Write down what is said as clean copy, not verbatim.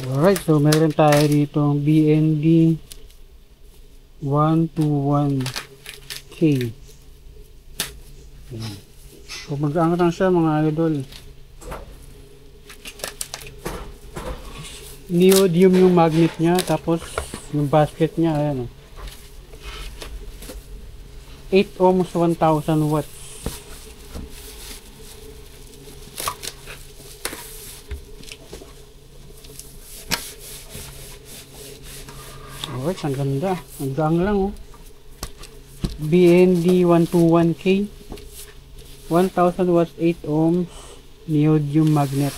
Alright, so meron tayo dito BND 121K. So mag-angat lang siya mga idol. Neodymium yung magnet niya, tapos yung basket niya, ayan o. 8 ohms, 1000 watts. Alright, ang ganda. Ang gang lang oh. BND 121K. 1000 watts, 8 ohms, neodymium magnet.